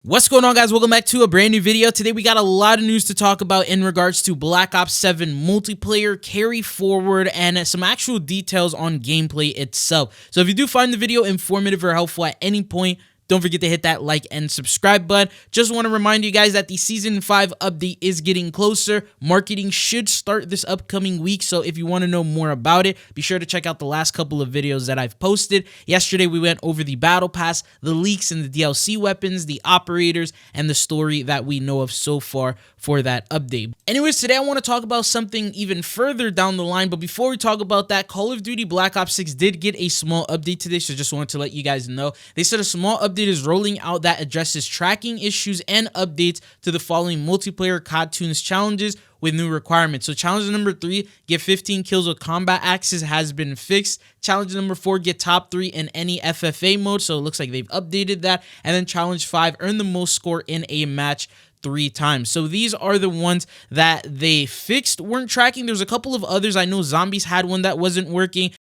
What's going on, guys? Welcome back to a brand new video. Today we got a lot of news to talk about in regards to Black Ops 7 multiplayer carry forward and some actual details on gameplay itself. So if you do find the video informative or helpful at any point, don't forget to hit that like and subscribe button. Just want to remind you guys that the Season 5 update is getting closer. Marketing should start this upcoming week, so if you want to know more about it, be sure to check out the last couple of videos that I've posted. Yesterday, we went over the Battle Pass, the leaks and the DLC weapons, the operators, and the story that we know of so far for that update. Anyways, today I want to talk about something even further down the line, but before we talk about that, Call of Duty Black Ops 6 did get a small update today, so just wanted to let you guys know. They said a small update is rolling out that addresses tracking issues and updates to the following multiplayer COD Tunes challenges with new requirements. So challenge number 3, get 15 kills with combat axes, has been fixed. Challenge number 4, get top 3 in any FFA mode. So it looks like they've updated that. And then challenge 5, earn the most score in a match 3 times. So these are the ones that they fixed, weren't tracking. There's a couple of others. I know Zombies had one that wasn't working.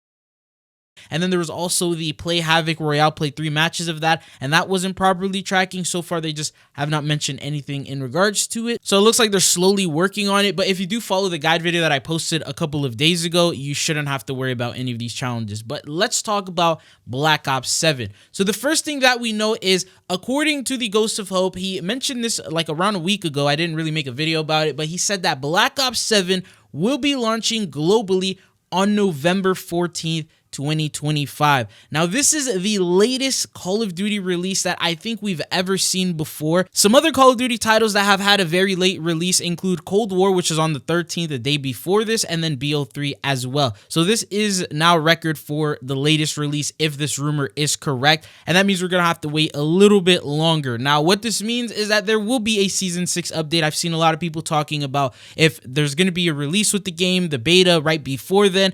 And then there was also the Play Havoc Royale, play 3 matches of that, and that wasn't properly tracking. So far, they just have not mentioned anything in regards to it. So it looks like they're slowly working on it, but if you do follow the guide video that I posted a couple of days ago, you shouldn't have to worry about any of these challenges. But let's talk about Black Ops 7. So the first thing that we know is, according to the Ghost of Hope, he mentioned this like around a week ago. I didn't really make a video about it, but he said that Black Ops 7 will be launching globally on November 14th, 2025. Now, this is the latest Call of Duty release that I think we've ever seen before. Some other Call of Duty titles that have had a very late release include Cold War, which is on the 13th, the day before this, and then BO3 as well. So this is now record for the latest release if this rumor is correct, and that means we're gonna have to wait a little bit longer. Now, what this means is that there will be a Season 6 update. I've seen a lot of people talking about if there's gonna be a release with the game, the beta right before then.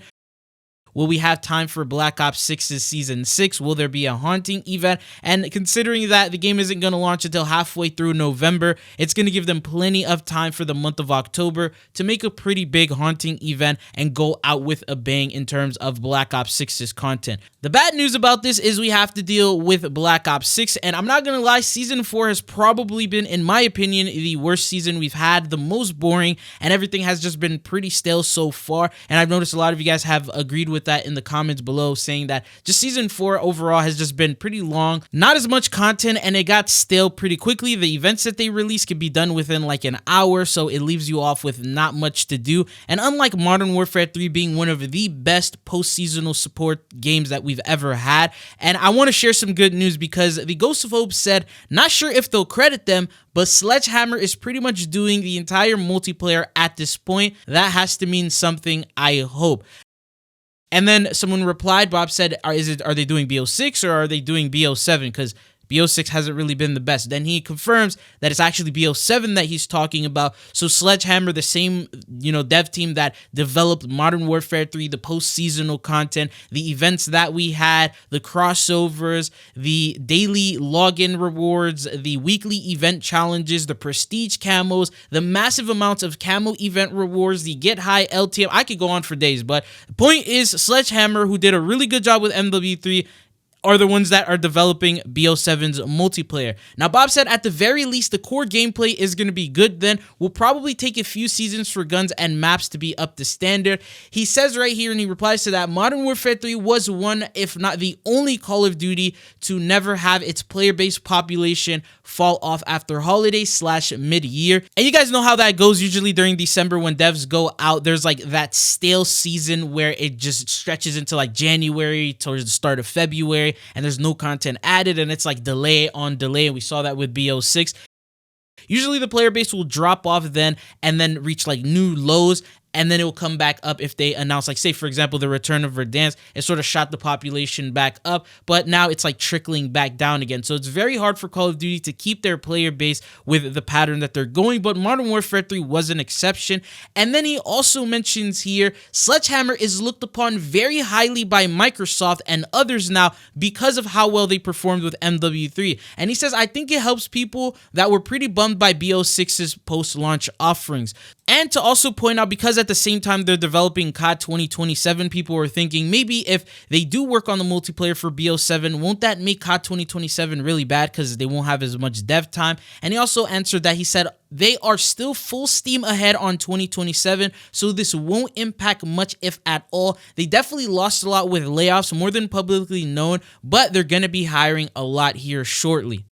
Will we have time for Black Ops 6's Season 6? Will there be a haunting event? And considering that the game isn't going to launch until halfway through November, it's going to give them plenty of time for the month of October to make a pretty big haunting event and go out with a bang in terms of Black Ops 6's content. The bad news about this is we have to deal with Black Ops 6, and I'm not going to lie, Season 4 has probably been, in my opinion, the worst season we've had, the most boring, and everything has just been pretty stale so far. And I've noticed a lot of you guys have agreed with that in the comments below, saying that just Season 4 overall has just been pretty long, not as much content, and it got stale pretty quickly. The events that they release can be done within like an hour, so it leaves you off with not much to do. And unlike Modern Warfare 3 being one of the best post-seasonal support games that we've ever had, and I want to share some good news because the Ghost of Hope said, not sure if they'll credit them, but Sledgehammer is pretty much doing the entire multiplayer at this point. That has to mean something, I hope. And then someone replied, Bob said, are they doing BO6 or are they doing BO7? Because BO6 hasn't really been the best. Then he confirms that it's actually BO7 that he's talking about. So Sledgehammer, the same, dev team that developed Modern Warfare 3, the post-seasonal content, the events that we had, the crossovers, the daily login rewards, the weekly event challenges, the prestige camos, the massive amounts of camo event rewards, the get high LTM. I could go on for days, but the point is Sledgehammer, who did a really good job with MW3, are the ones that are developing BO7's multiplayer. Now, Bob said at the very least, the core gameplay is going to be good then. Will probably take a few seasons for guns and maps to be up to standard. He says right here, and he replies to that, Modern Warfare 3 was one, if not the only Call of Duty to never have its player-based population fall off after holiday/mid-year. And you guys know how that goes usually during December when devs go out. There's like that stale season where it just stretches into like January towards the start of February, and there's no content added, and it's like delay on delay, and we saw that with BO6. Usually the player base will drop off then and then reach like new lows, and then it will come back up if they announce, like, say, for example, the return of Verdansk. It sort of shot the population back up, but now it's like trickling back down again. So it's very hard for Call of Duty to keep their player base with the pattern that they're going, but Modern Warfare 3 was an exception. And then he also mentions here, Sledgehammer is looked upon very highly by Microsoft and others now because of how well they performed with MW3. And he says, I think it helps people that were pretty bummed by BO6's post-launch offerings. And to also point out, because at the same time they're developing COD 2027, people were thinking maybe if they do work on the multiplayer for BO7, won't that make COD 2027 really bad because they won't have as much dev time? And he also answered that he said they are still full steam ahead on 2027, so this won't impact much, if at all. They definitely lost a lot with layoffs, more than publicly known, but they're going to be hiring a lot here shortly.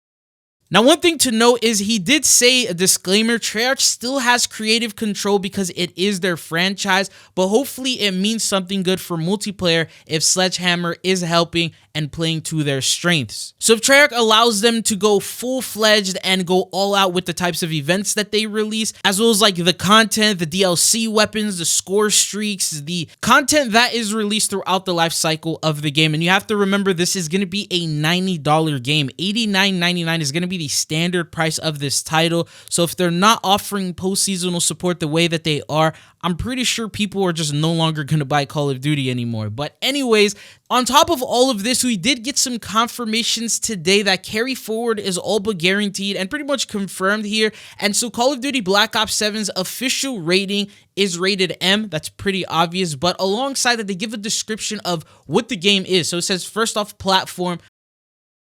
Now, one thing to note is he did say a disclaimer, Treyarch still has creative control because it is their franchise, but hopefully it means something good for multiplayer if Sledgehammer is helping and playing to their strengths. So if Treyarch allows them to go full-fledged and go all out with the types of events that they release, as well as like the content, the DLC weapons, the score streaks, the content that is released throughout the life cycle of the game. And you have to remember, this is going to be a $90 game. $89.99 is going to be the standard price of this title. So if they're not offering post-seasonal support the way that they are, I'm pretty sure people are just no longer going to buy Call of Duty anymore. But anyways, on top of all of this, we did get some confirmations today that carry forward is all but guaranteed and pretty much confirmed here. And so Call of Duty Black Ops 7's official rating is rated M. That's pretty obvious. But alongside that, they give a description of what the game is. So it says, first off, platform,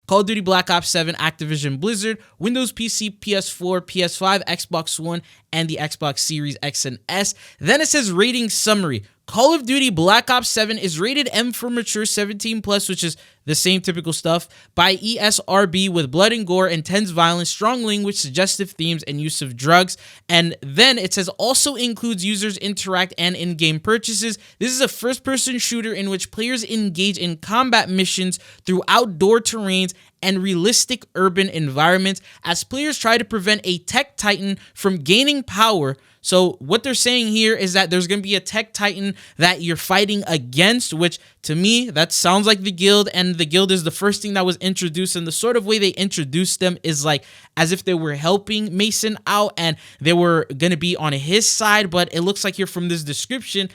Call of Duty Black Ops 7, Activision Blizzard, Windows PC, PS4, PS5, Xbox One, and the Xbox Series X and S. Then it says rating summary. Call of Duty Black Ops 7 is rated M for mature 17+, which is the same typical stuff, by ESRB with blood and gore, intense violence, strong language, suggestive themes, and use of drugs. And then it says also includes users interact and in-game purchases. This is a first-person shooter in which players engage in combat missions through outdoor terrains and realistic urban environments as players try to prevent a tech titan from gaining power. So what they're saying here is that there's going to be a tech titan that you're fighting against, which to me, that sounds like the guild, and the guild is the first thing that was introduced, and the sort of way they introduced them is like as if they were helping Mason out and they were going to be on his side, but it looks like here from this description,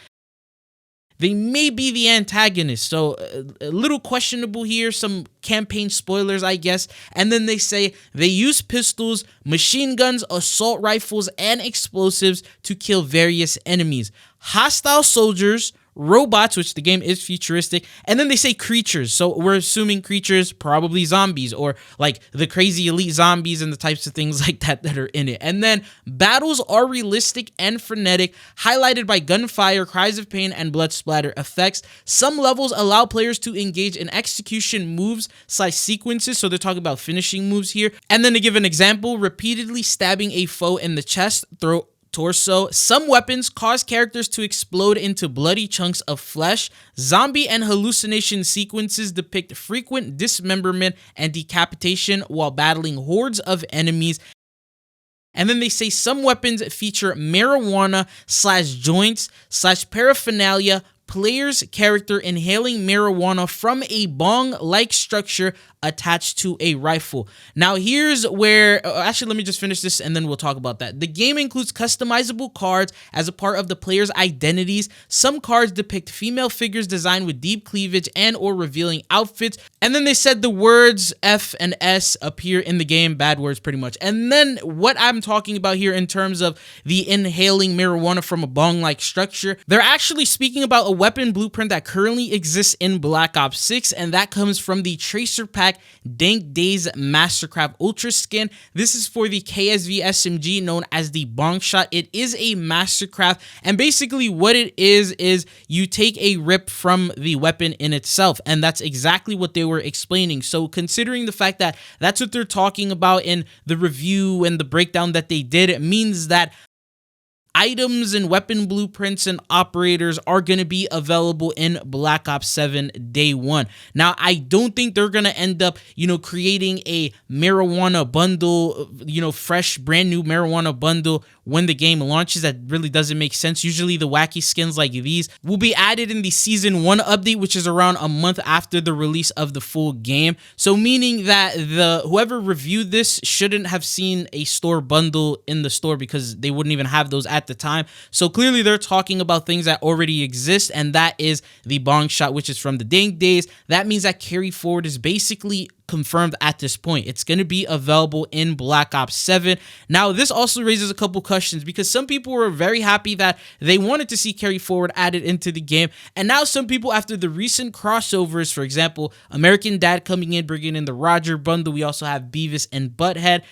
they may be the antagonist. So a little questionable here, some campaign spoilers, I guess. And then they say they use pistols, machine guns, assault rifles, and explosives to kill various enemies. Hostile soldiers, robots, which the game is futuristic, and then they say creatures. So we're assuming creatures, probably zombies, or like the crazy elite zombies and the types of things like that that are in it. And then battles are realistic and frenetic, highlighted by gunfire, cries of pain, and blood splatter effects. Some levels allow players to engage in execution moves / sequences, so they're talking about finishing moves here. And then to give an example, repeatedly stabbing a foe in the chest, throat, torso. Some weapons cause characters to explode into bloody chunks of flesh. Zombie and hallucination sequences depict frequent dismemberment and decapitation while battling hordes of enemies. And then they say some weapons feature marijuana / joints / paraphernalia, player's character inhaling marijuana from a bong-like structure attached to a rifle. Now here's where, actually let me just finish this and then we'll talk about that. The game includes customizable cards as a part of the player's identities. Some cards depict female figures designed with deep cleavage and or revealing outfits. And then they said the words F and S appear in the game, bad words pretty much. And then what I'm talking about here in terms of the inhaling marijuana from a bong-like structure, they're actually speaking about a weapon blueprint that currently exists in Black Ops 6, and that comes from the Tracer Pack Dank Days Mastercraft Ultra Skin. This is for the KSV SMG known as the Bong Shot. It is a Mastercraft, and basically what it is you take a rip from the weapon in itself, and that's exactly what they were explaining. So considering the fact that that's what they're talking about in the review and the breakdown that they did, it means that items and weapon blueprints and operators are going to be available in Black Ops 7 day one. Now, I don't think they're going to end up, creating a marijuana bundle, fresh, brand new marijuana bundle when the game launches. That really doesn't make sense. Usually the wacky skins like these will be added in the Season 1 update, which is around a month after the release of the full game. So meaning that whoever reviewed this shouldn't have seen a store bundle in the store because they wouldn't even have those added at the time. So clearly they're talking about things that already exist, and that is the bong shot, which is from the dank days. That means that carry forward is basically confirmed at this point. It's going to be available in Black Ops 7. Now, this also raises a couple questions because some people were very happy that they wanted to see carry forward added into the game. And now some people, after the recent crossovers, for example, American Dad coming in, bringing in the Roger bundle. We also have Beavis and Butthead.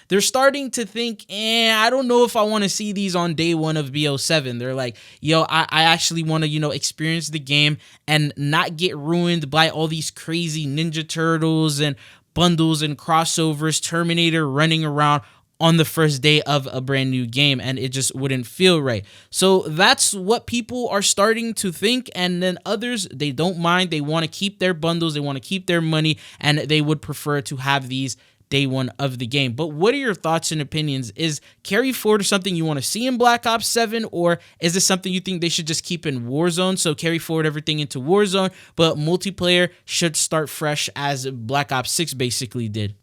They're starting to think, I don't know if I want to see these on day one of BO7. They're like, yo, I actually want to, experience the game and not get ruined by all these crazy Ninja Turtles and bundles and crossovers, Terminator running around on the first day of a brand new game, and it just wouldn't feel right. So that's what people are starting to think, and then others, they don't mind. They want to keep their bundles, they want to keep their money, and they would prefer to have these day one of the game. But what are your thoughts and opinions? Is carry forward something you want to see in Black Ops 7, or is this something you think they should just keep in Warzone? So carry forward everything into Warzone, but multiplayer should start fresh as Black Ops 6 basically did.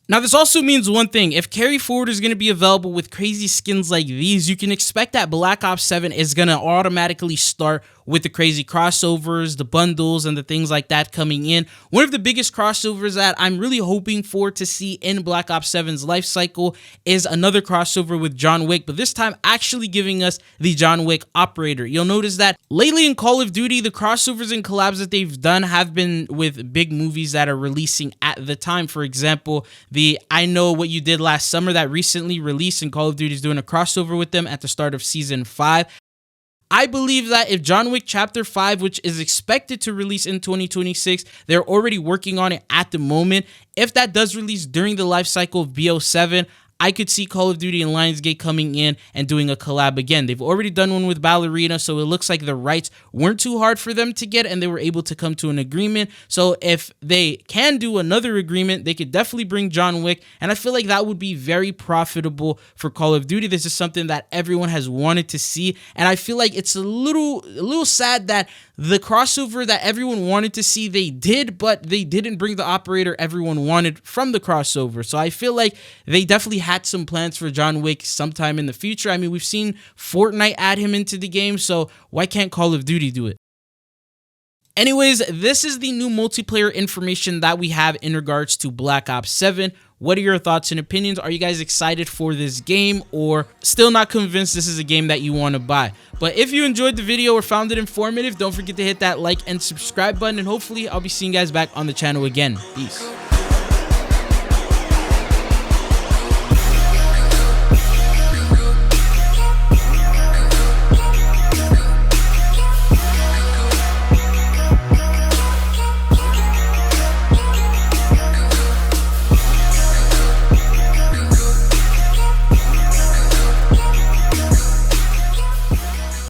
Now, this also means one thing. If carry forward is going to be available with crazy skins like these, you can expect that Black Ops 7 is going to automatically start with the crazy crossovers, the bundles, and the things like that coming in. One of the biggest crossovers that I'm really hoping for to see in Black Ops 7's life cycle is another crossover with John Wick, but this time actually giving us the John Wick operator. You'll notice that lately in Call of Duty, the crossovers and collabs that they've done have been with big movies that are releasing at the time. For example, the I Know What You Did Last Summer that recently released, and Call of Duty is doing a crossover with them at the start of Season 5. I believe that if John Wick Chapter 5, which is expected to release in 2026, they're already working on it at the moment. If that does release during the life cycle of BO7, I could see Call of Duty and Lionsgate coming in and doing a collab again. They've already done one with Ballerina, so it looks like the rights weren't too hard for them to get, and they were able to come to an agreement. So if they can do another agreement, they could definitely bring John Wick, and I feel like that would be very profitable for Call of Duty. This is something that everyone has wanted to see, and I feel like it's a little sad that the crossover that everyone wanted to see, they did, but they didn't bring the operator everyone wanted from the crossover. So I feel like they definitely had some plans for John Wick sometime in the future. I mean, we've seen Fortnite add him into the game, so why can't Call of Duty do it? Anyways, this is the new multiplayer information that we have in regards to Black Ops 7. What are your thoughts and opinions? Are you guys excited for this game, or still not convinced this is a game that you want to buy? But if you enjoyed the video or found it informative, don't forget to hit that like and subscribe button, and hopefully I'll be seeing you guys back on the channel again. Peace.